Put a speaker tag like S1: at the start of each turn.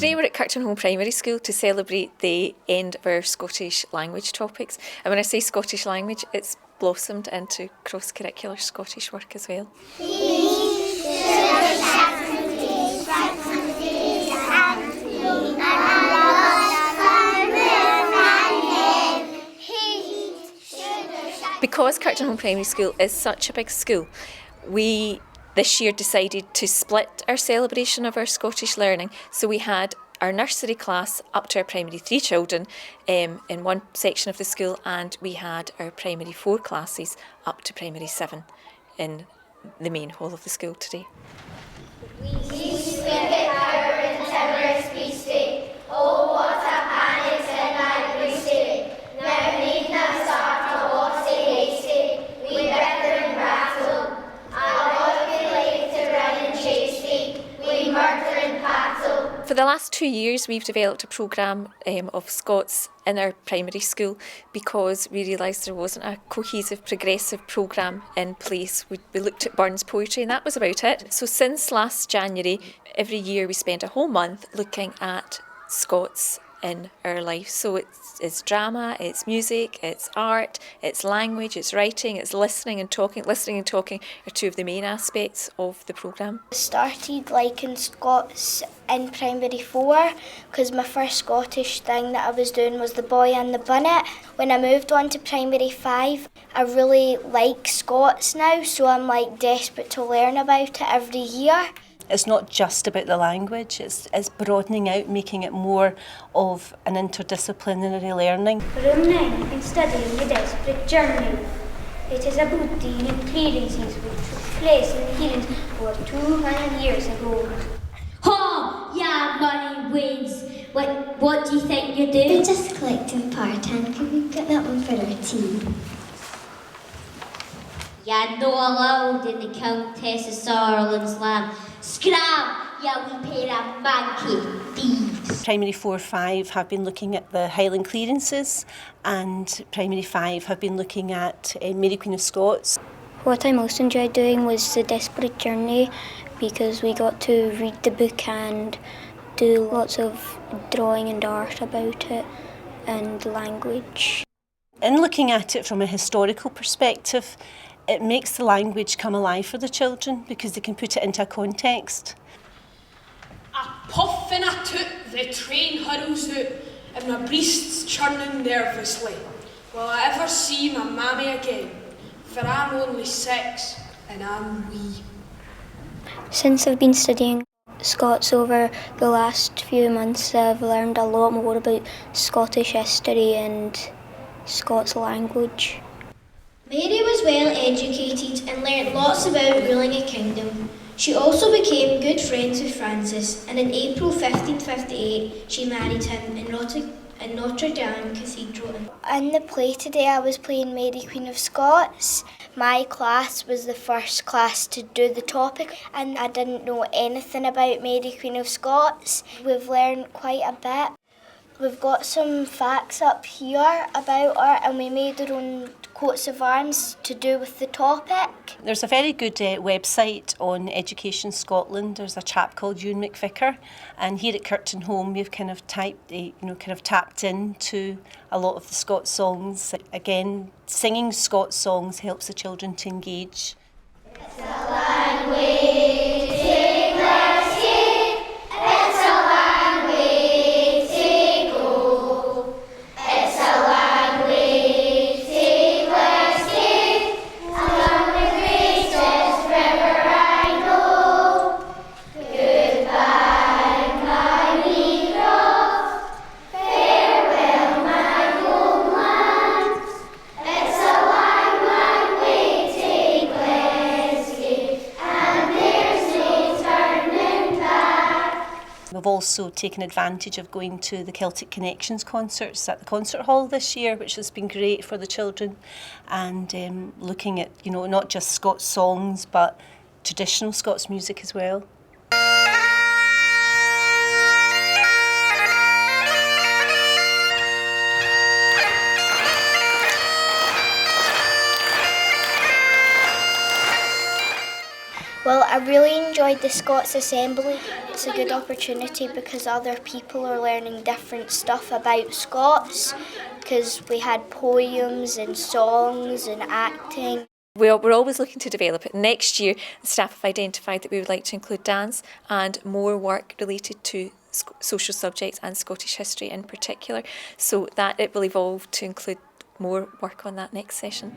S1: Today we're at Kirktonholme Primary School to celebrate the end of our Scottish language topics. And when I say Scottish language, it's blossomed into cross-curricular Scottish work as well. Because Kirktonholme Primary School is such a big school, we this year decided to split our celebration of our Scottish learning. So we had our nursery class up to our primary 3 children in one section of the school, and we had our primary 4 classes up to primary 7 in the main hall of the school today.
S2: Oh, what a panic's in my priesty. Now need na start a lossy hasty. We bicker and rattle. I ought be late to run and chase thee. We murder and battle.
S1: For the last 2 years, we've developed a programme of Scots in our primary school because we realised there wasn't a cohesive, progressive programme in place. We looked at Burns poetry and that was about it. So since last January, every year we spend a whole month looking at Scots in our life. So it's drama, it's music, it's art, it's language, it's writing, it's listening and talking. Listening and talking are 2 of the main aspects of the programme.
S3: I started liking Scots in primary 4 because my first Scottish thing that I was doing was The Boy and the Bunnet. When I moved on to primary 5, I really like Scots now, so I'm desperate to learn about it every year.
S4: It's not just about the language, it's broadening out, making it more of an interdisciplinary learning.
S5: Room 9, in studying the desperate journey. It is about the clearances which took place in the hearings over 200 years ago.
S6: Oh, yeah, money wins. What do you think you're doing?
S7: We're just collecting part-time. Can we get that one for our tea?
S6: Yeah, no allowed in the Countess of Sorlin's land. Scram! Yeah, we paid a monkey thieves.
S4: Primary 4-5 have been looking at the Highland clearances, and Primary 5 have been looking at Mary Queen of Scots.
S3: What I most enjoyed doing was The Desperate Journey because we got to read the book and do lots of drawing and art about it and language.
S4: In looking at it from a historical perspective, it makes the language come alive for the children because they can put it into a context.
S8: A puff and a toot, the train hurls out, and my breast's churning nervously. Will I ever see my mammy again? For I'm only 6 and I'm wee.
S3: Since I've been studying Scots over the last few months, I've learned a lot more about Scottish history and Scots language.
S7: Mary was well educated and learnt lots about ruling a kingdom. She also became good friends with Francis, and in April 1558 she married him in Notre Dame Cathedral.
S3: In the play today I was playing Mary Queen of Scots. My class was the first class to do the topic and I didn't know anything about Mary Queen of Scots. We've learned quite a bit. We've got some facts up here about her and we made our own coats of arms to do with the topic.
S4: There's a very good website on Education Scotland. There's a chap called Ewan McVicker, and here at Kirktonholme we've kind of tapped into a lot of the Scots songs. Again, singing Scots songs helps the children to engage.
S2: It's a language, take their seat. It's a language, take go. It's a language, take their seat. Along the greatest river I know. Goodbye, my wee croft. Farewell, my homeland. It's a lang way, take Glasgow, and there's no turning back.
S4: We've also taken advantage of going to the Celtic Connections concerts at the concert hall this year, which has been great for the children, and looking at not just Scots songs but traditional Scots music as well.
S3: Well, I really enjoyed the Scots Assembly. It's a good opportunity because other people are learning different stuff about Scots, because we had poems and songs and acting.
S1: We're always looking to develop it. Next year, the staff have identified that we would like to include dance and more work related to social subjects and Scottish history in particular, so that it will evolve to include more work on that next session.